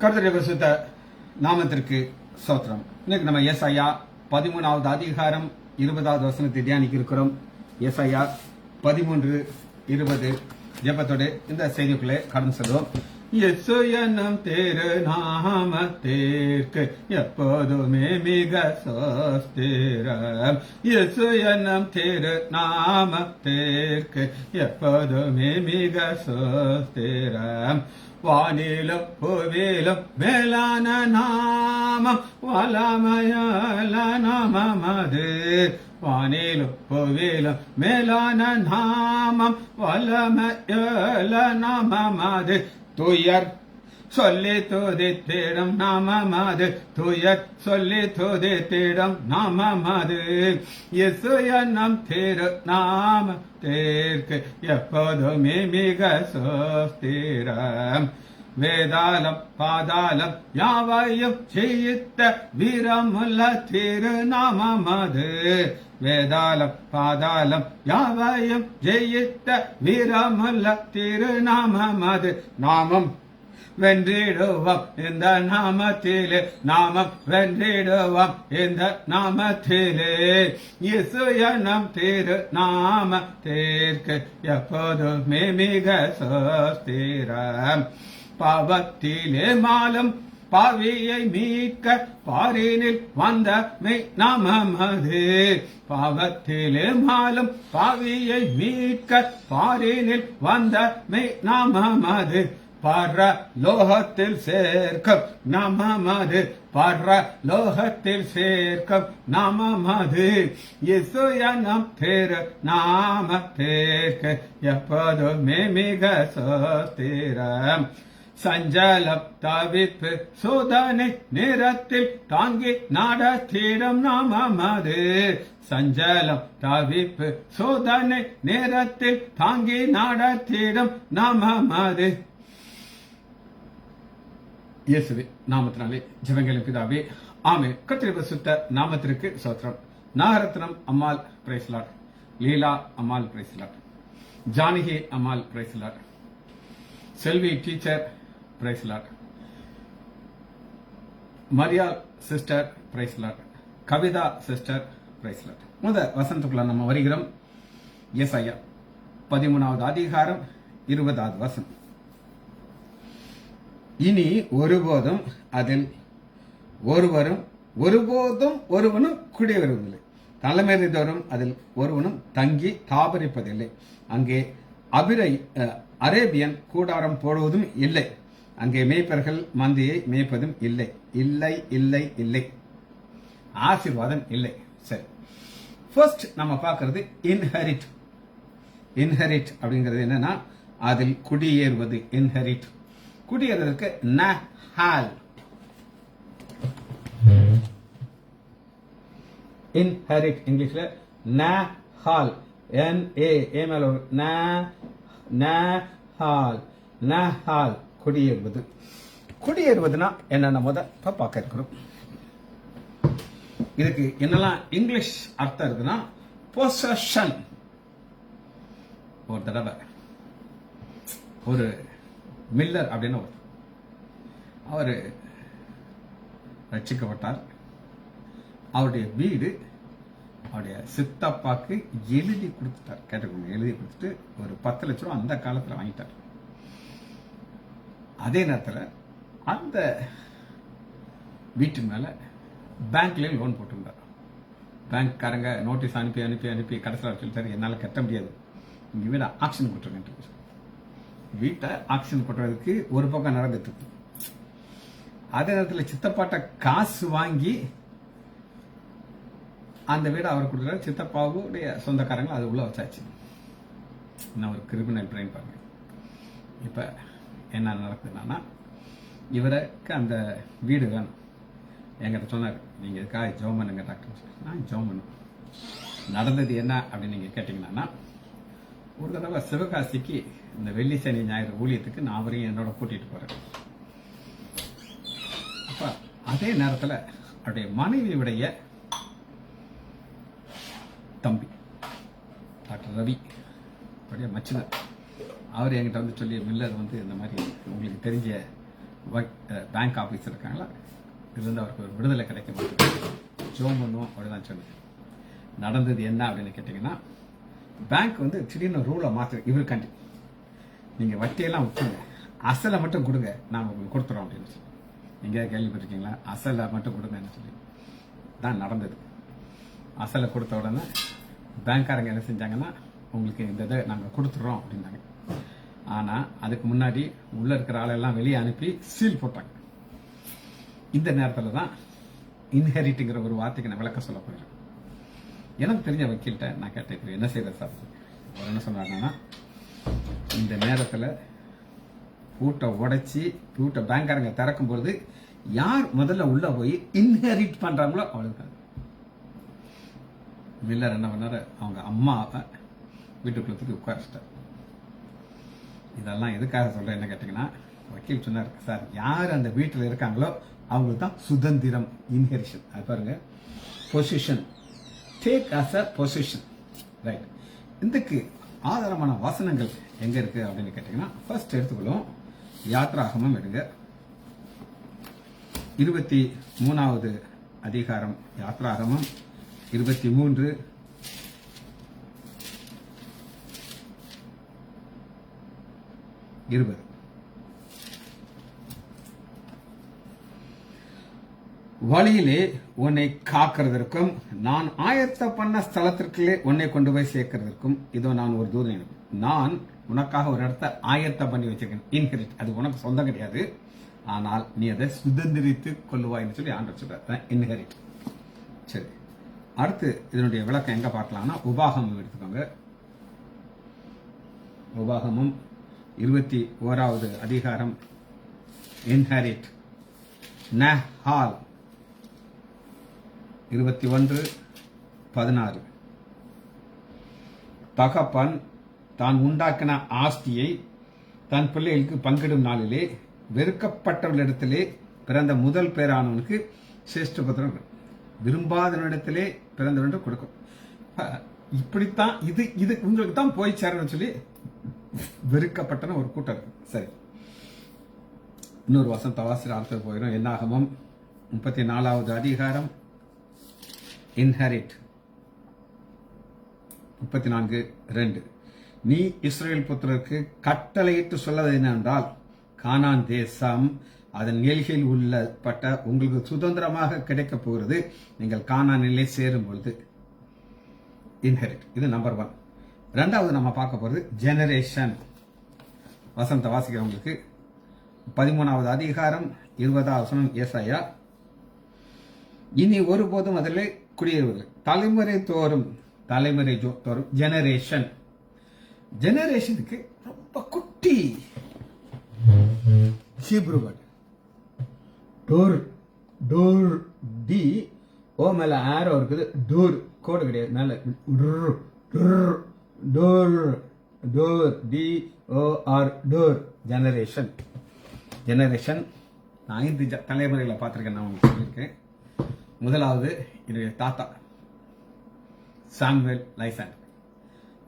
கர்த்தருடைய பரிசுத்த நாமத்திற்கு ஸ்தோத்திரம். இன்னைக்கு நம்ம ஏசாயா 13வது அதிகாரம் 20வது வசனத்தை தியானிக்க இருக்கிறோம். ஏசாயா 13:20 ஜெபத்தோடு இந்த செய்திக்குள்ளே கடந்து செல்வோம். இயேசு என்னும் திரு நாமத்திற்கு எப்போதுமே மிக சோஸ்திரம். இயேசு என்னும் திரு நாமத்திற்கு எப்போதுமே மிக சோஸ்திரம். வானிலும் புவியிலும் மேலான நாமம் வல்லமையுள்ள நாமமது. வானிலும் புவியிலும் மேலான நாமம் வல்லமையுள்ள நாமமது. துயர் சொல்லி துதித்திடும் நாமமது. துயர் சொல்லி துதித்திடும் நாமமது. இயேசு என்னும் திரு நாமத்திற்கு எப்போதுமே மிக சோஸ்திரம். வேதாளம் பாதாளம் யாவையும் ஜெயித்த வீரமுள்ள திருநாமமது. வேதாளம் பாதாளம் யாவையும் ஜெயித்த வீரமுள்ள திருநாமமது. நாமம் வென்றிடுவோம் இந்த நாமத்திலே. நாமம் வென்றிடுவோம் இந்த நாமத்திலே. இயேசு என்னும் திரு நாமத்திற்கு எப்போதுமே மிக சோஸ்திரம். பாவத்திலே மாலும் பாவியை மீட்க பாரினில் வந்த மெய் நாமமது. பாவத்திலே மாலும் பாவியை மீட்க பாரினில் வந்த மெய் நாமமது. பர லோகத்தில் சேர்க்கும் நாமமது. பர லோகத்தில் சேர்க்கும் நாமமது. இயேசு என்னும் திரு நாமத்திற்கு எப்போதுமே மிக சோஸ்திரம். சஞ்சலம் தவிப்பு சோதனை நேரத்தில் தாங்கி நடத்திடும் நாமமது. சஞ்சலம் தவிப்பு சோதனை நேரத்தில் தாங்கி நடத்திடும் நாமமது. இயேசுவே நாமத்தினாலே ஜெபங்களின் பிதாவே ஆமென். கர்த்தருடைய பரிசுத்த நாமத்திற்கு ஸ்தோத்திரம். Nagarathnam Ammal praise the Lord. Leela Ammal praise the Lord. Janaki Ammal praise the Lord. Selvi teacher praise the Lord. Mariyal sister praise the Lord. Kavitha sister praise the Lord. முதல் வசனத்துக்குள்ள நம்ம வருகிறோம். ஏசாயா 13வது அதிகாரம் 20வது வசனம். இனி ஒருபோதும் அதில் ஒருவனும் குடி வருவதில்லை. தலைமையை தோறும் அதில் ஒருவனும் தங்கி தாபரிப்பதில்லை. அங்கே அரேபியன் கூடாரம் போடுவதும் இல்லை. அங்கே மேய்ப்பர்கள் மந்தையை மேய்ப்பதும் இல்லை. இல்லை இல்லை இல்லை. ஆசீர்வாதம் இல்லை. சரி, ஃபர்ஸ்ட் நம்ம பார்க்கிறது இன்ஹெரிட். இன்ஹெரிட் அப்படிங்கிறது என்னன்னா அதில் குடியேறுவது. இன்ஹெரிட் குடியேறதுக்கு நஹால். இன்ஹெரிட் இங்கிலீஷ்ல நஹால். NA மேல நஹால். நஹால் குடியேறுவது. குடியேறுவதுனா என்னென்ன முத பார்க்க இருக்கிறோம். இதுக்கு என்னெல்லாம் இங்கிலீஷ் அர்த்தம் இருக்குன்னா பொசஷன். ஒரு தடவை ஒரு மில்லர் அப்படின்னு அவர் ரட்சிக்கப்பட்டார். அவருடைய வீடு அவருடைய சித்தப்பாக்கு எழுதி கொடுத்துட்டார். கேட்டுக்கோங்க, எழுதி கொடுத்துட்டு ஒரு 10 லட்சம் ரூபா அந்த காலத்தில் வாங்கிட்டார். அதே நேரத்தில் அந்த வீட்டு மேல பேங்க்ல லோன் போட்டிருந்தார். பேங்க்காரங்க நோட்டீஸ் அனுப்பி அனுப்பி அனுப்பி கடைசியில் சொல்லிட்டாரு, என்னால் கட்ட முடியாது, இங்க வீட ஆக்ஷன் போட்டுருங்க. வீட்டை ஆக்ஷன் போடுறதுக்கு ஒரு பக்கம் நடந்துட்டு இருக்கு. அதே நேரத்தில் சித்தப்பாட்ட காசு வாங்கி அந்த வீடை அவர் கொடுக்குறாரு. சித்தப்பாவுடைய சொந்தக்காரங்க அது உள்ள வச்சாச்சு. இன்னும் ஒரு கிரிமினல் பிரைன் பாருங்க. இப்ப என்ன நடக்குதுன்னா, இவருக்கு அந்த வீடு வேணும். என்கிட்ட சொன்னார், நீங்க இதுக்காக ஜெபம் பண்ணுங்க டாக்டர். நான் ஜெபம் பண்ணுவேன். நடந்தது என்ன அப்படின்னு நீங்க கேட்டீங்கன்னா, ஒரு தடவை சிவகாசிக்கு இந்த வெள்ளி சனி ஞாயிறு ஊழியத்துக்கு நான் அவரையும் என்னோட கூட்டிட்டு போறேன். அப்ப அதே நேரத்தில் அவருடைய மனைவியுடைய தம்பி டாக்டர் ரவி மச்சினர் அவர் என்கிட்ட வந்து சொல்லி, மில்லர் வந்து இந்த மாதிரி உங்களுக்கு தெரிஞ்ச பேங்க் ஆஃபீஸ் இருக்காங்களா, இதுலேருந்து அவருக்கு ஒரு விடுதலை கிடைக்க மாட்டேங்குது, ஜோம் பண்ணுவோம் அப்படிதான் சொன்னேன். நடந்தது என்ன அப்படின்னு கேட்டிங்கன்னா, பேங்க் வந்து திடீர்னு ரூலை மாற்று இவருக்காண்டி, நீங்கள் வட்டியெல்லாம் விட்டுருங்க, அசலை மட்டும் கொடுங்க, நாங்கள் உங்களுக்கு கொடுத்துறோம் அப்படின்னு சொல்லி. எங்கேயாவது கேள்விப்பட்டிருக்கீங்களா? அசலை மட்டும் கொடுங்கன்னு சொல்லி தான் நடந்தது. அசலை கொடுத்த உடனே பேங்க்காரங்க என்ன செஞ்சாங்கன்னா, உங்களுக்கு இந்த இதை நாங்கள் கொடுத்துட்றோம் அப்படின்னாங்க. ஆனால் அதுக்கு முன்னாடி உள்ளே இருக்கிற ஆளெல்லாம் வெளியே அனுப்பி சீல் போட்டாங்க. இந்த நேரத்தில் தான் இன்ஹெரிட்டுங்கிற ஒரு வார்த்தைக்கு நான் விளக்க சொல்ல போகிறேன். எனக்கு தெரிஞ்ச வக்கீல்கிட்ட நான் கேட்டேன், என்ன செய்யறது சார்? அவர் என்ன சொன்னாங்கன்னா, இந்த நேரத்தில் பூட்டை உடைச்சி பூட்டை பேங்க்காரங்க திறக்கும் பொழுது யார் முதல்ல உள்ள போய் இன்ஹெரிட் பண்றாங்களோ அவளுக்கு மில்லர் என்ன பண்ணாரு, அவங்க அம்மாவை வீட்டுக்குள்ள தூக்கி உட்காரிச்சிட்டார். இதெல்லாம் எதுக்காக சொல்றேன் என்ன கேட்டீங்கன்னா, வக்கீல் சொன்னார், சார் யார் அந்த வீட்டில் இருக்காங்களோ அவங்களுக்கு தான் சுதந்திரம், இன்ஹெரிஷன். அது பாருங்க, position, take as a position, right. இதுக்கு ஆதாரமான வசனங்கள் எங்க இருக்கு அப்படின்னு கேட்டீங்கன்னா, ஃபர்ஸ்ட் எடுத்துக்கொள்ளும் யாத்ராகமம் எடுங்க, 23வது அதிகாரம். யாத்ராகமம் 23 20. வழியிலே உன்னை காக்கிறதற்கும் நான் ஆயத்த பண்ண ஸ்தலத்திற்குள்ளே உன்னை கொண்டு போய் சேர்க்கிறதற்கும் இதோ நான் ஒரு தூதன், நான் உனக்காக ஒரு இடத்த ஆயத்த பண்ணி வச்சிருக்கேன். இன்ஹெரிட், அது உனக்கு சொந்தம் கிடையாது, ஆனால் நீ அதை சுதந்திரித்து கொள்ளுவாய்னு சொல்லி ஆண்டவர் சொல்ற இன்ஹெரிட். சரி, அடுத்து இதனுடைய விளக்கம் எங்க பார்க்கலாம்னா, உபாகமம் எடுத்துக்கோங்க. உபாகமம் 21வது அதிகாரம். இன்ஹெரிட், நஹால் 21:16. தகப்பன் தான் உண்டாக்கின ஆஸ்தியை தன் பிள்ளைகளுக்கு பங்கிடும் நாளிலே வெறுக்கப்பட்டவர்களிடத்திலே பிறந்த முதல் பேரானவனுக்கு சிரேஷ்ட புத்திரன், விரும்பாதவனிடத்திலே பிறந்தவன் கொடுக்கும். இப்படித்தான் இது இது உங்களுக்கு தான் போய் சேரணும்னு சொல்லி வெறுக்கப்பட்டன ஒரு கூட்டம் இருக்கு. சரி, இன்னொரு வருஷம் தவாசிர ஆர்த்தர் போயிடும். என்னாகமம் 34வது அதிகாரம். இன்ஹெரிட் 34:2. நீ இஸ்ரவேல் புத்திரருக்கு கட்டளையிட்டு சொல்வது என்னவென்றால், கானான் தேசம் அதன் எல்கையில் உள்ளப்பட்ட உங்களுக்கு சுதந்திரமாக கிடைக்கப் போகிறது, நீங்கள் கானானிலே சேரும் பொழுது. இன்ஹெரிட், இது நம்பர் 1. ரெண்டாவது நம்ம பார்க்க போறது ஜெனரேஷன். வசந்த வாசிக்கிறவங்களுக்கு 13வது அதிகாரம் 20வது வசனம். ஏசாயா, இனி ஒருபோதும் அதில் குடியேறுவது தலைமுறை தோறும் ஜெனரேஷன். ஜெனரேஷனுக்கு ரொம்ப குட்டி ஹீப்ரு வேர்ட் டோர். டோர் டி ஓ மேல ஆரோ இருக்குது, டோர் கோடு கிடையாது, மேல டோர் டோர் டி ஓ ஆர் டோர். ஜெனரேஷன். ஜெனரேஷன் நான் 5 தலைமுறைகளை பார்த்திருக்கேன். நான் உங்களுக்கு சொல்லியிருக்கேன். முதலாவது என்னுடைய தாத்தா சாமுவேல் லைசன்,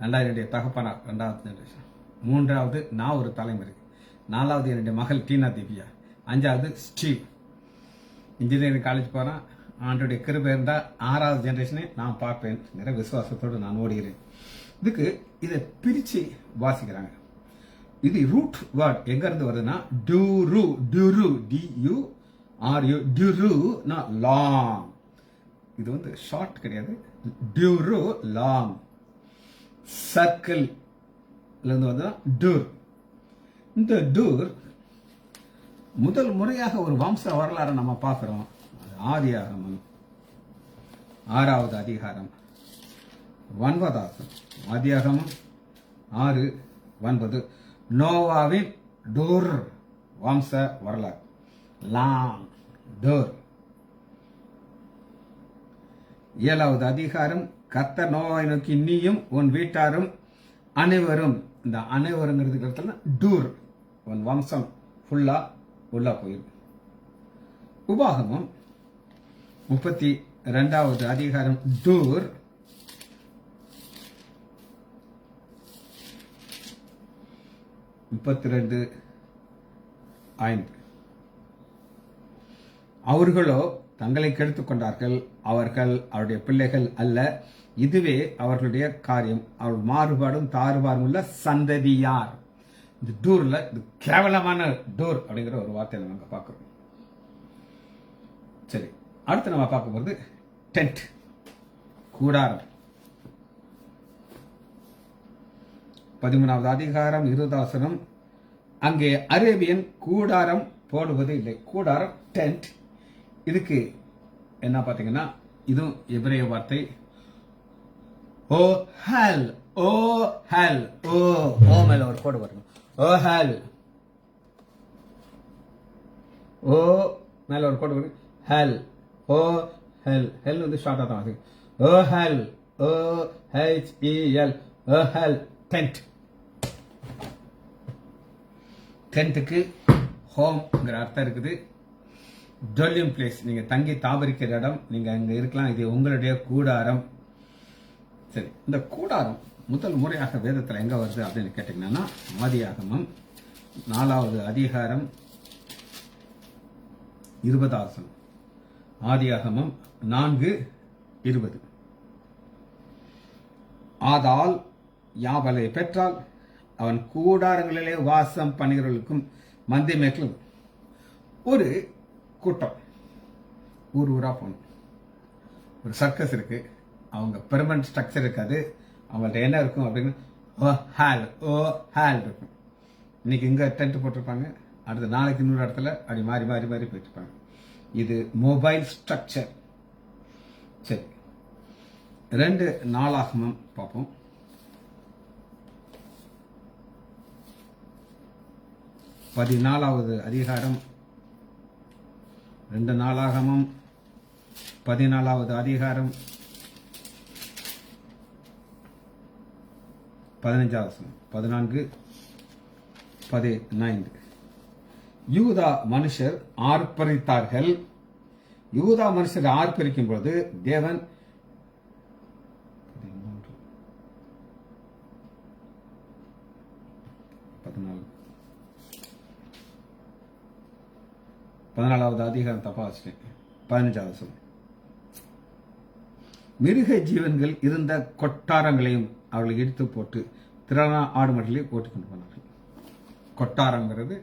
2வது என்னுடைய தகப்பனார் 2வது ஜெனரேஷன், 3வது நான் ஒரு தலைமுறை, 4வது என்னுடைய மகள் டீனா திவ்யா, 5வது ஸ்டீவ். இன்ஜினியரிங் காலேஜ் போறேன், ஆண்டோடைய கிருபை இருந்தா 6வது ஜெனரேஷனே நான் பார்ப்பேன். நிறைய விசுவாசத்தோடு நான் ஓடுகிறேன். இதுக்கு இதை பிரிச்சு வாசிக்கிறாங்க. இது ரூட் வேர்ட் எங்க இருந்து வருதுன்னா, டூரு டூரு டியூ ஆர்யூ டியூரு லாங். இது வந்து ஷார்ட் கிடையாது, டியூரு லாங். சர்க்கிள் இருந்து வந்து டூர். இந்த டூர் முதல் முறையாக ஒரு வம்ச வரலாறு நம்ம பார்க்கிறோம். ஆதியாகமம் 6வது அதிகாரம் 9வது. ஆதியாகமம் 6:9. நோவாவின் டூர் வம்ச வரலாறு. Long door. 7வது அதிகாரம். கர்த்தர் நோவாவை நோக்கி, நீயும் உன் வீட்டாரும் அனைவரும். இந்த அனைவருங்கிறதுக்கு இடத்துல டூர், உன் வம்சம் ஃபுல்லா உள்ள போயிடும். உபாகமம் 32வது அதிகாரம். டூர் 32:5. அவர்களோ தங்களை கெடுத்துக் கொண்டார்கள். அவர்கள் அவருடைய பிள்ளைகள் அல்ல, இதுவே அவர்களுடைய காரியம். அவர் மாறுபாடும் தாறுபாடும் உள்ள சந்ததியார். இந்த டூர்ல இது கேவலமான டூர் அப்படிங்கிற ஒரு வார்த்தையை நம்ம பார்க்கிறோம். சரி, அடுத்து நம்ம பார்க்க போறது டென்ட், கூடாரம். 13வது அதிகாரம் 20வது வசனம். அங்கே அரேபியன் கூடாரம் போடுவது இல்லை. கூடாரம் டென்ட். இதுக்கு என்ன பாத்தீங்கன்னா, இதுவும் எபிரேய வார்த்தை ஓ ஹல். ஓ ஹல். ஓ ஓ மேல ஒரு கோடு வரணும். ஓ ஹல். ஓ மேல ஒரு கோடு வரும். ஹல். ஓ ஹல். ஹெல் வந்து ஷார்ட்டா தான் வருது. ஓ ஹல். ஓ HEL. ஓ ஹல். டென்ட். டென்ட்டுக்கு ஹோம்ங்கிற அர்த்தம் இருக்குது. டொல்லியம் பிளேஸ், நீங்க தங்கி தாபரிக்கிற இடம், நீங்க அங்க இருக்கலாம். இது உங்களுடைய கூடாரம். சரி, இந்த கூடாரம் முதல் முறையாக வேதத்தில் எங்க வருது அப்படின்னு கேட்டீங்கன்னா, ஆதியாகமம் 4வது அதிகாரம் 20வது வசனம். ஆதியாகமம் 4:20. ஆதால் யாபலை பெற்றால் அவன் கூடாரங்களிலே வாசம் பண்ணுகிறவர்களுக்கும் மந்தை மேற்கும். ஒரு கூட்டம் ஊர் ஊரா போகணும். ஒரு சர்க்கஸ் இருக்கு, அவங்க பெர்மனன்ட் ஸ்ட்ரக்சர் இருக்காது. அவங்கள்ட்ட என்ன இருக்கும் அப்படின்னு ஓ ஹால் இருக்கும். இன்னைக்கு இங்க டென்ட் போட்டிருப்பாங்க, அடுத்த நாளைக்கு இன்னொரு இடத்துல அப்படி மாறி மாறி மாறி போயிட்டு இருப்பாங்க. இது மொபைல் ஸ்ட்ரக்சர். சரி, 2 நாளாகமம் பார்ப்போம். 14வது அதிகாரம் 2 நாளாகமம் 14வது அதிகாரம் 15வது வசனம். 14:15. யூதா மனுஷர் ஆர்ப்பரித்தார்கள். யூதா மனுஷர் ஆர்ப்பரிக்கும் பொழுது தேவன் 14வது அதிகாரம் தப்பா வச்சுட்டேன். 15வது வசனம். மிருக ஜீவன்கள் இருந்த கொட்டாரங்களையும் அவர்களை இடித்து போட்டு திரளான ஆடு மாடுகளையும் ஓட்டிக் கொண்டு போனார்கள். கொட்டாரங்கிறது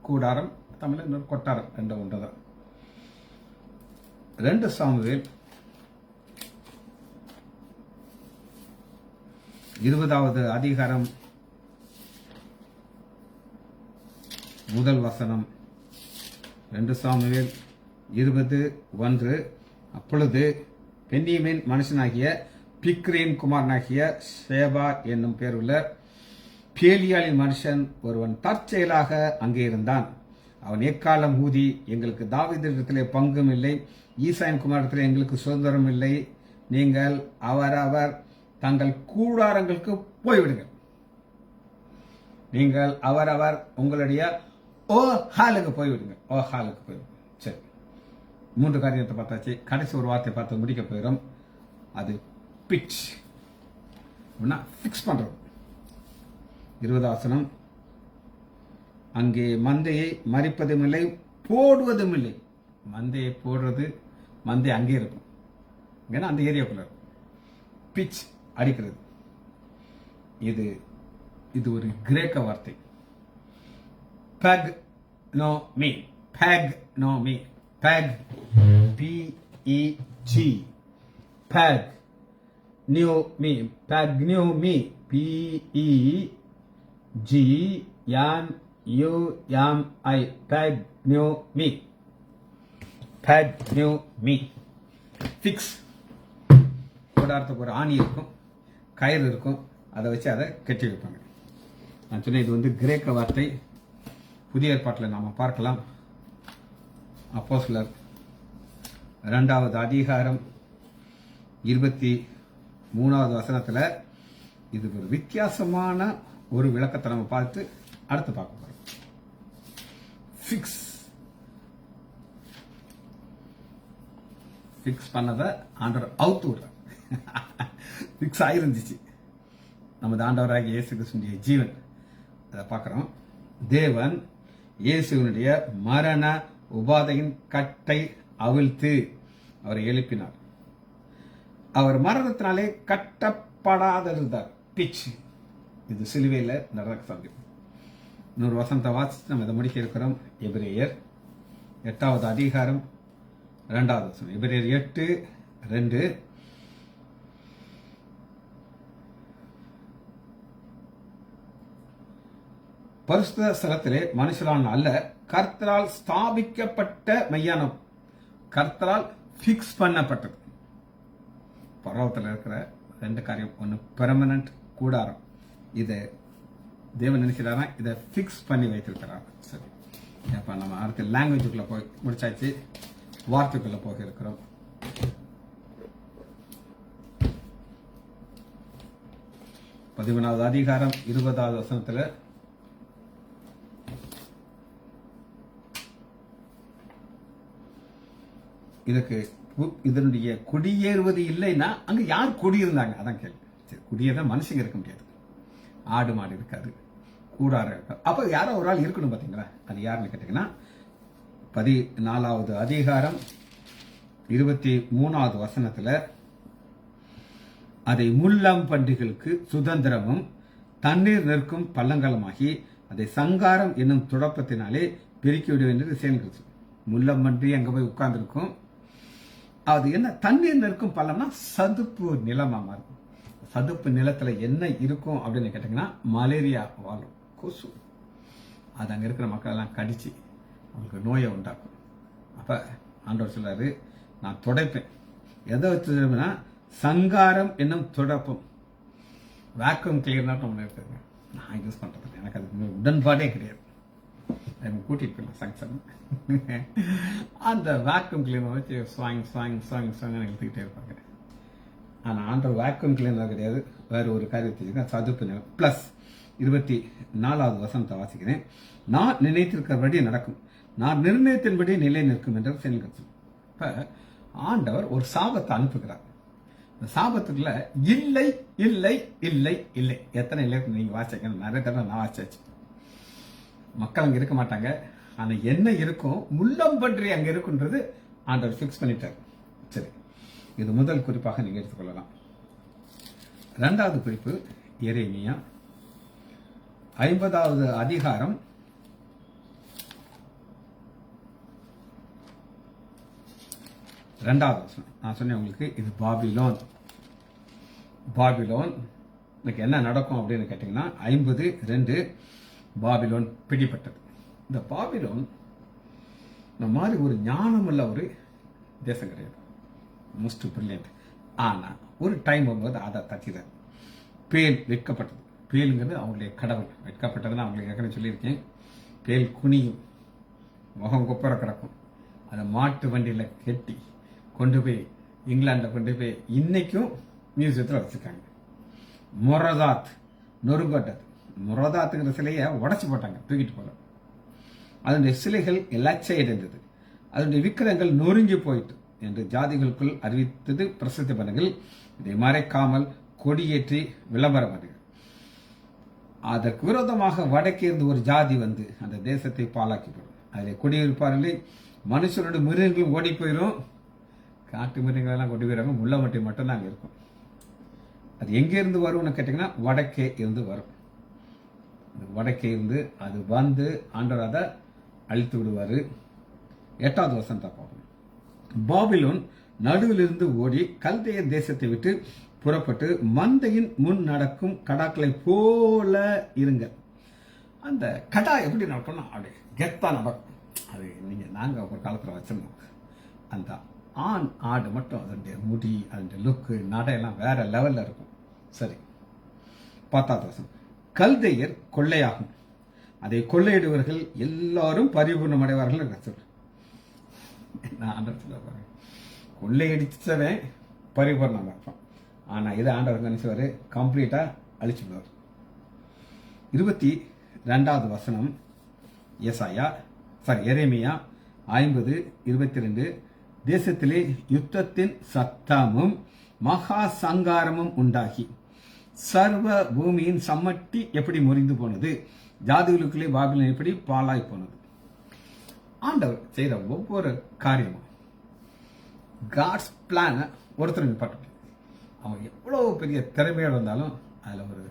கூடாரம், தமிழ்ல இன்னொரு கொட்டாரம், ரெண்டு ஒன்றுதான். 2 சாமுவேல் 20வது அதிகாரம் 1 வசனம். 2 சாமுவேல் 20:1. அப்பொழுது பென்னியமின் மனுஷனாகிய பிக்ரேன் குமாரனாகிய சேபா என்னும் பேருள்ள பேலியாளின் மனுஷன் ஒருவன் தற்செயலாக அங்கே இருந்தான். அவன் எக்காலம் ஊதி, எங்களுக்கு தாவீதிடத்திலே பங்கும் இல்லை, ஈசாயின் குமாரத்திலே எங்களுக்கு சுதந்திரம் இல்லை, நீங்கள் அவரவர் தங்கள் கூடாரங்களுக்கு போய்விடுங்கள், நீங்கள் அவரவர் உங்களுடைய ஓ ஹாலுக்கு போய்விடுங்க. ஓ ஹாலுக்கு போய்விடுங்க. சரி, 3 காரியத்தை பார்த்தாச்சு. கடைசி ஒரு வார்த்தை பார்த்து முடிக்க போயிடும். அது பிட்ச், பிக்ஸ் பண்றது. 20வது வசனம். அங்கே மந்தையை மறிப்பதும் இல்லை, போடுவதும் இல்லை. மந்தையை போடுறது, மந்தை அங்கே இருக்கும், ஏன்னா அந்த ஏரியாக்குள்ள இருக்கும். பிட்ச் அடிக்கிறது. இது ஒரு கிரேக்க வார்த்தை. பேக் நோ மீ, பேக் நோ மீ, பேக் PEG, பேக் நியூ மீ, பேக் நியூ மீ, PEGNUMI, பேக் நியூ மீ, பேக் நியூ மீ. ஃபிக்ஸ். கூடாரத்துக்கு ஒரு ஆணி இருக்கும், கயிறு இருக்கும், அதை வச்சு அதை கட்டி வைப்பாங்க. நான் சொன்னேன், இது கிரேக்க வார்த்தை. புதிய ஏற்பாட்டில் நாம பார்க்கலாம். அப்போஸ்தலர் 2வது அதிகாரம் 23வது வசனத்துல இது ஒரு வித்தியாசமான ஒரு விளக்கத்தை நம்ம பார்த்து அடுத்து பார்க்க போறோம். ஃபிக்ஸ் பண்ணத ஆண்டவர் அவுத்து விடுற. ஃபிக்ஸ் ஆயிருந்துச்சு. நமது ஆண்டவராக இயேசு கிறிஸ்துவின் ஜீவன், அதை பார்க்கிறோம். தேவன் இயேசுவினுடைய மரண உபாதையின் கட்டை அவிழ்த்து அவரை எழுப்பினார். அவர் மரணத்தினாலே கட்டப்படாதிருந்தார். பிச். இது சிலுவையில் நடக்க சந்திப்பு. 100 வசனத்தை வாசித்து நம்ம இதை முடிக்க இருக்கிறோம். எபிரேயர் 8வது அதிகாரம் 2வது வசனம். எபிரேயர் 8:2. பரிசுத்த ஸ்தலத்திலே மனுஷரால் அல்ல, கர்த்தரால் ஸ்தாபிக்கப்பட்ட மெய்யானம், கர்த்தரால் பிக்ஸ் பண்ணப்பட்டது. பரவத்தில் இருக்கிற 2 காரியம். ஒன்று பெர்மனன்ட் கூடாரம், இதை தேவன் நினைக்கிறாரா, இதை பிக்ஸ் பண்ணி வைத்திருக்கிறார். சரி, இப்போ நம்ம அடுத்த லாங்குவேஜுக்குள்ள போய் முடிச்சாச்சு, வார்த்தைக்குள்ள போக இருக்கிறோம். பதிமூணாவது அதிகாரம் 20வது வசனத்துல இதுக்கு இதனுடைய குடியேறுவது இல்லைன்னா அங்க யார் குடியிருந்தாங்க, அதான் கேள்வி. சரி, குடியேற மனுஷங்க இருக்க முடியாது, ஆடு மாடு இருக்காது, கூடாரம் இருக்காது. அப்ப யாரோ ஒரு ஆள் இருக்கணும். பாத்தீங்களா, அது யாருன்னு கேட்டீங்கன்னா 14வது அதிகாரம் 23வது வசனத்துல அதை முள்ளம் பண்டிகளுக்கு சுதந்திரமும் தண்ணீர் நிற்கும் பள்ளங்களுமாகி அதை சங்காரம் என்னும் துடப்பத்தினாலே பெருக்கி விட வேண்டியது சேர்ந்து. முள்ளம் பன்றி அங்க போய் உட்கார்ந்து இருக்கும். அது என்ன, தண்ணீர் நிற்கும் பள்ளம்னா சதுப்பு நிலமா இருக்கும். சதுப்பு நிலத்துல என்ன இருக்கும் அப்படின்னு கேட்டீங்கன்னா மலேரியா வாழும், கொசு. அது அங்க இருக்கிற மக்கள் எல்லாம் கடிச்சு அவங்களுக்கு நோயை உண்டாக்கும். அப்ப ஆண்டவர் சொல்றாரு, நான் துடைப்பேன். எதை வச்சு, சங்காரம் என்னும் துடைப்பம். வேக்யூம் கிளீனர் ஒன்று இருக்குங்க, நான் யூஸ் பண்றது, எனக்கு அது உடன்பாடே கிடையாது. கூட்டிட்டு போயிடலாம் சங்சன். அந்த வேக்யூம் கிளீனர் வச்சு ஸ்வாங் ஸ்வாங் ஸ்வாங் ஸ்வாங் எழுத்துக்கிட்டே இருப்பாங்க. ஆனால் ஆண்டவர் வேக்யூம் கிளீனர் கிடையாது, வேற ஒரு காரியத்தை சதுப்பு நிலம். பிளஸ் 24வது வசனத்தை வாசிக்கிறேன். நான் நினைத்திருக்கிறபடி நடக்கும், நான் நிர்ணயத்தின்படி நிலை நிற்கும் என்ற செயல்கள். இப்ப ஆண்டவர் ஒரு சாபத்தை அனுப்புகிறார். இந்த சாபத்துக்குள்ள இல்லை இல்லை இல்லை இல்லை, எத்தனை இல்லை நீங்க வாசிக்கணும், நிறைய தடவை நான் வாசிச்சாச்சு. மக்கள் அங்க இருக்க மாட்டாங்க, ஆனா என்ன இருக்கும், முள்ளம் பன்றி அங்க இருக்குன்றது ஆண்டவர் பிக்ஸ் பண்ணிட்டார். சரி, இது முதல் குறிப்பாக நீங்க எடுத்துக்கொள்ளலாம். 2வது குறிப்பு எரேமியா 50வது அதிகாரம் 2வது வசனம். நான் சொன்னேன் உங்களுக்கு, இது பாபிலோன். பாபிலோன் என்ன நடக்கும் அப்படின்னு கேட்டீங்கன்னா 50:2 பாபிலோன் பிடிப்பட்டது. இந்த பாபிலோன் இந்த மாதிரி ஒரு ஞானம் உள்ள ஒரு தேசம் கிடையாது, மோஸ்ட் பிரில்லியன்ட். ஆனா ஒரு டைம் வரும்போது அதை தச்சிதான் பேல் வெட்கப்பட்டது. பேலுங்கிறது அவங்களுடைய கடவுள். வெட்கப்பட்டதுன்னு அவங்களுக்கு ஏற்கனவே சொல்லியிருக்கேன். பேல் குனியும், முகம் கொப்பர கிடக்கும். அதை மாட்டு வண்டியில கெட்டி கொண்டு போய் இங்கிலாந்துல கொண்டு போய் இன்னைக்கும் மியூசியத்தில் வச்சிருக்காங்க. மொரதாத் நொறுங்கோட்டது. மொரதாத்துங்கிற சிலையை உடைச்சு போட்டாங்க, தூக்கிட்டு போல. அதனுடைய சிலைகள் லட்சை அடைந்தது, அதனுடைய விக்கிரங்கள் நொறுங்கி போயிட்டு என்று ஜாதிகளுக்குள் அறிவித்தது பிரசித்தி பண்ணுங்கள். இதை மறைக்காமல் கொடியேற்றி விளம்பரம் பண்ணுங்கள். அதற்கு விரோதமாக வடக்கே இருந்து ஒரு ஜாதி வந்து அந்த தேசத்தை பாழாக்கிவிடும். அதில் குடியிருப்பார்களே மனுஷனோட மிருகங்களும் ஓடி போயிடும். காட்டு மிருகங்கள் எல்லாம் கொண்டு போயிடுறாங்க, முள்ள மட்டை மட்டும்தான் அங்கே இருக்கும். அது எங்கே இருந்து வரும்னு கேட்டீங்கன்னா வடக்கே இருந்து வரும். வடக்கே இருந்து அது வந்து ஆண்டவர் அதை அழித்து விடுவாரு. 8வது வசனத்தை பார்க்கணும். பாபிலோன் நடுவில் இருந்து ஓடி கல்தேய தேசத்தை விட்டு புறப்பட்டு மந்தையின் முன் நடக்கும் கடாக்களை போல இருங்க. அந்த கடா எப்படி நடக்கணும், அப்படி கெத்தா நடக்கும். அது நீங்க நாங்க ஒரு காலத்துல வச்சிருந்தோம். அந்த ஆண் ஆடு மட்டும் அதனுடைய முடி, அதனுடைய லுக்கு, நடையெல்லாம் வேற லெவல்ல இருக்கும். சரி, 10வது வசனம். கல்தையர் கொள்ளையாகும், அதை கொள்ளையிடுவர்கள் எல்லாரும் பரிபூர்ணம் அடைவார்கள். கொள்ளையடிச்சவன் பரிபூர்ணம் இருப்பான். ஆனா இது ஆண்டவர் நினைச்சவரு கம்ப்ளீட்டா அழிச்சுடுவார். 22வது வசனம் எரேமியா 50:22. தேசத்திலே யுத்தத்தின் சத்தமும் மகா சங்காரமும் உண்டாகி சர்வ பூமியின் சம்மட்டி எப்படி முறிந்து போனது, ஜாதிகளுக்குள்ளே பாபிலோன் எப்படி பாழாய் போனது. ஆண்டவர் செய்த ஒவ்வொரு காரியமும் காட்ஸ் பிளான் ஒருத்தர் நிப்பாட்ட முடியாது. அவன் எவ்வளவு பெரிய திறமையோடு இருந்தாலும் அதில் ஒரு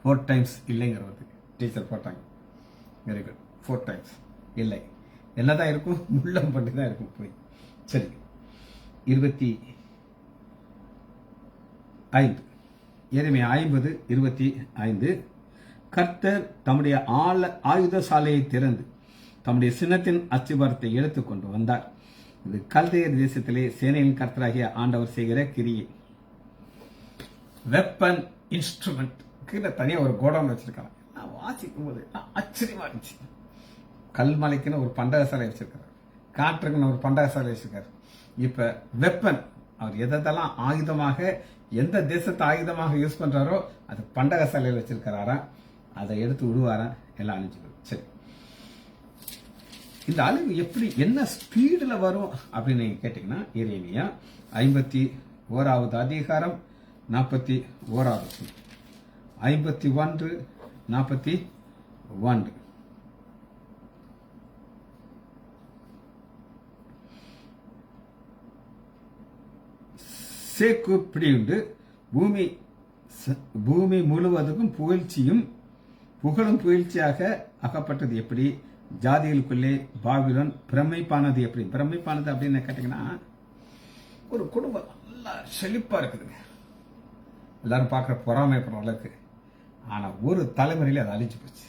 4 times இல்லைங்கிறது டீச்சர் போட்டாங்க. Very good. 4 times இல்லை என்னதான் இருக்கும், முள்ளம் பண்ணி தான் இருக்கும் போய். சரி, 25 எரேமியா 50:25 கர்த்தர் தம்முடைய ஆயுத சாலையை திறந்து தம்முடைய சின்னத்தின் அஸ்திபாரத்தை எடுத்துக்கொண்டு வந்தார். இது கல்தேயர் தேசத்திலே சேனையின் கர்த்தராகிய ஆண்டவர் செய்கிற கிரியை. வெப்பன் இன்ஸ்ட்ருமெண்ட் கீழே தனியாக ஒரு கோடவுன் வச்சிருக்காங்க. நான் வாசிக்கும் போது ஆச்சரியமா இருந்துச்சு. கல்மலைக்குன்னு ஒரு பண்டகசாலை வச்சிருக்காரு, காற்றுக்குன்னு ஒரு பண்டகசாலை வச்சிருக்காரு. இப்ப வெப்பன் அவர் எதெல்லாம் ஆயுதமாக எந்த தேசத்தை ஆயுதமாக யூஸ் பண்றாரோ அது பண்டகசாலையில் வச்சிருக்கிறாரா, அதை எடுத்து விடுவாரா, எல்லாம் அழிஞ்சு. சரி, இந்த அழிவு எப்படி என்ன ஸ்பீடில் வரும் அப்படின்னு நீங்க கேட்டீங்கன்னா, எரேமியா 51வது அதிகாரம் 41வது 51:41 சேக்கு பிடியுண்டு பூமி முழுவதுக்கும் புகழும் புகழ்ச்சியாக அகப்பட்டது எப்படி, ஜாதிகளுக்குள்ளே பாபிலோன் பிரமிப்பானது எப்படி. பிரமிப்பானது அப்படின்னு கேட்டீங்கன்னா, ஒரு குடும்பம் நல்லா செழிப்பா இருக்குதுங்க, எல்லாரும் பார்க்குற பொறாமைப்படுற அளவுக்கு. ஆனா ஒரு தலைமுறையில அது அழிஞ்சு போச்சு.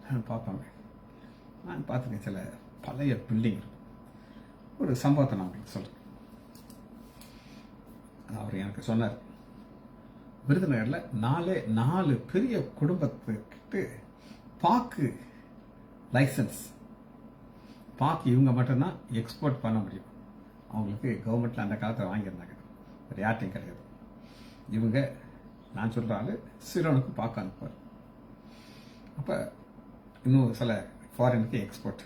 நான் பார்ப்பாங்க, நான் பார்த்துருக்கேன் சில பழைய பில்டிங். ஒரு சம்பவத்தை நான் உங்களுக்கு சொல்றேன். அவர் எனக்கு சொன்னார், விருதுநகரில் 4 பெரிய குடும்பத்துக்கு பாக்கு லைசன்ஸ், பாக்கு இவங்க மட்டும்தான் எக்ஸ்போர்ட் பண்ண முடியும். அவங்களுக்கு கவர்மெண்ட்ல அந்த காலத்தில் வாங்கியிருந்தாங்க, வேறு யார்ட்டையும் கிடையாது. இவங்க நான் சொல்ற ஆளு சிரோனுக்கு பார்க்க அனுப்புவார். அப்போ இன்னும் சில ஃபாரினுக்கு எக்ஸ்போர்ட்.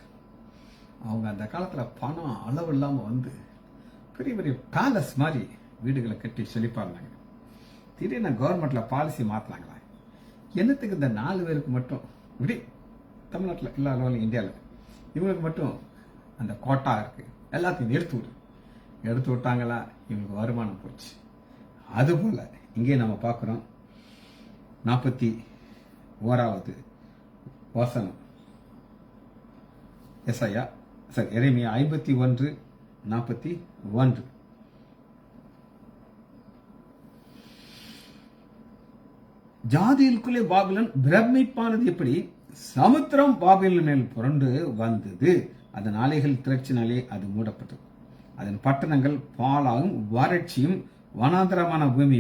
அவங்க அந்த காலத்தில் பணம் அளவு இல்லாமல் வந்து பெரிய பெரிய பேலஸ் மாதிரி வீடுகளை கட்டி செழிப்பாருந்தாங்க. திடீர்னு கவர்மெண்ட்ல பாலிசி மாத்தினாங்களா, என்னத்துக்கு இந்த 4 பேருக்கு மட்டும் இப்படி தமிழ்நாட்டில் எல்லா அளவில் இந்தியாவில் இவங்களுக்கு மட்டும் அந்த கோட்டா இருக்கு, எல்லாத்தையும் எடுத்து விட்டாங்களா, இவங்களுக்கு வருமானம் போச்சு. அதுபோல இங்கே நம்ம பார்க்கிறோம். 41வது வசனம் எரேமியா 51:41 ஜாதிகளுக்குள்ளே பாபிலோன் பிரமிப்பானது எப்படி, சமுத்திரம் பாபிலோன் மேல் புரண்டு வந்தது, அதன் அலைகள் திரட்சினாலே அது மூடப்பட்டது, அதன் பட்டணங்கள் பாலாகும் வறட்சியும் வனாந்தரமான பூமி.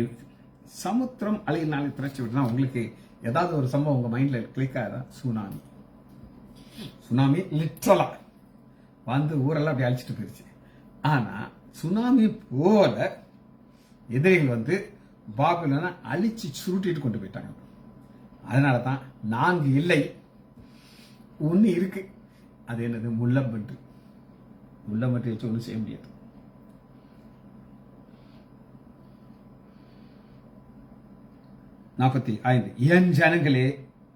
சமுத்திரம் அலையினாலே திரட்சி விட்டுனா உங்களுக்கு ஏதாவது ஒரு சம்பவம் உங்க மைண்ட்ல கிளிக் ஆகுதா? சுனாமி லிட்டரலா வந்து ஊரெல்லாம் அப்படி அழிச்சிட்டு போயிருச்சு. ஆனா சுனாமி போல எதிரிகள் வந்து பாபிலோனை அழிச்சு சுருட்டிட்டு கொண்டு போயிட்டாங்க. அதனாலதான் 4 இல்லை, 1 இருக்கு. அது என்னது? முள்ளம்பன்றி. முள்ளம்பன்றி வச்சு ஒன்றும் செய்ய முடியாது. என் ஜனங்களே,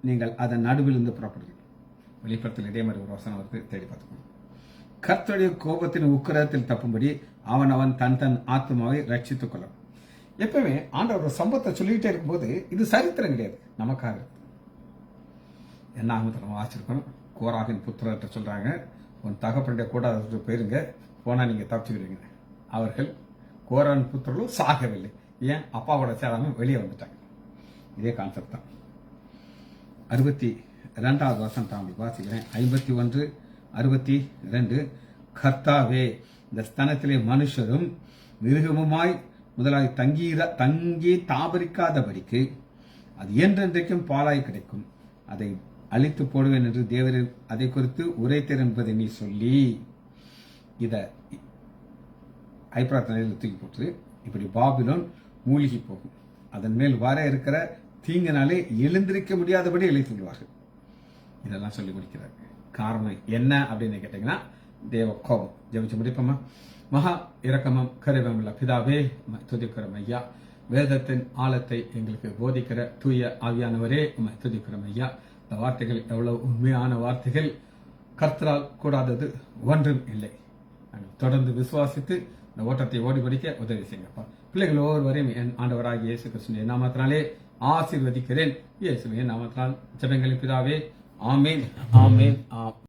நீங்கள் அதன் நடுவிலிருந்து புறப்படுவீர்கள். வெளிப்படத்தில் இதே மாதிரி ஒரு வசனம் வருது, தேடி பார்த்துக்கணும். கர்த்தருடைய கோபத்தின் உக்கிரத்தில் தப்பும்படி அவன் தன் ஆத்மாவை ரட்சித்துக் கொள்ளும். எப்பவுமே ஆண்டவர் ஒரு சம்பவத்தை சொல்லிக்கிட்டே இருக்கும்போது இது சரித்திரம் கிடையாது, நமக்காக. என்ன ஆகுது நம்ம வாசிச்சிருக்கணும். கோராகின் புத்திரர்கிட்ட சொல்றாங்க, உன் தகப்பனுடைய கூடாரத்துக்கு போயிருங்க, போனா நீங்க தப்பிச்சுக்கிறீங்க. அவர்கள் கோரான் புத்திரர்களும் சாகவில்லை. ஏன்? அப்பாவோட சேராம வெளியே வந்துட்டாங்க. இதே கான்செப்ட் தான். 62வது வசனம் தான் உங்களுக்கு வாசிக்கிறேன். 51:62 கர்த்தாவே, இந்த ஸ்தனத்திலே மனுஷரும் மிருகமுமாய் முதலாய் தங்கி தாபரிக்காதபடிக்கு அது என்றென்றைக்கும் பாலாய் கிடைக்கும், அதை அழித்து போடுவேன் என்று தேவரில் அதை குறித்து உரைத்தர் என்பதை நீ சொல்லி இத ஐப்பிரார்த்தனையில் தூக்கி போட்டு இப்படி பாபிலோன் மூழ்கி போகும், அதன் மேல் வர இருக்கிற தீங்கினாலே எழுந்திருக்க முடியாதபடி இழைத்து விடுவார்கள். இதெல்லாம் சொல்லி முடிக்கிறார். காரணம் என்ன அப்படின்னு கேட்டீங்கன்னா, தேவ கோபம். ஜெபிச்சு முடிப்போமா? மகா இரக்கமும் கருவமுள்ள பிதாவே, துதிக்கிறோம் ஐயா. வேதத்தின் ஆழத்தை எங்களுக்கு போதிக்கிற தூய ஆவியானவரே, துதிக்கிறோம் ஐயா. இந்த வார்த்தைகள் எவ்வளவு உண்மையான வார்த்தைகள். கர்த்தரால் கூடாதது ஒன்றும் இல்லை. நாங்கள் தொடர்ந்து விசுவாசித்து இந்த ஓட்டத்தை ஓடி படிக்க உதவி செய்யுங்கப்பா. பிள்ளைகள் ஒவ்வொருவரையும் என் ஆண்டவராகிய இயேசு கிறிஸ்துவின் நாமத்தினாலே ஆசீர்வதிக்கிறேன். இயேசுவின் நாமத்தினால் ஜெபங்களின் பிதாவே, ஆமேன், ஆமேன், ஆம்.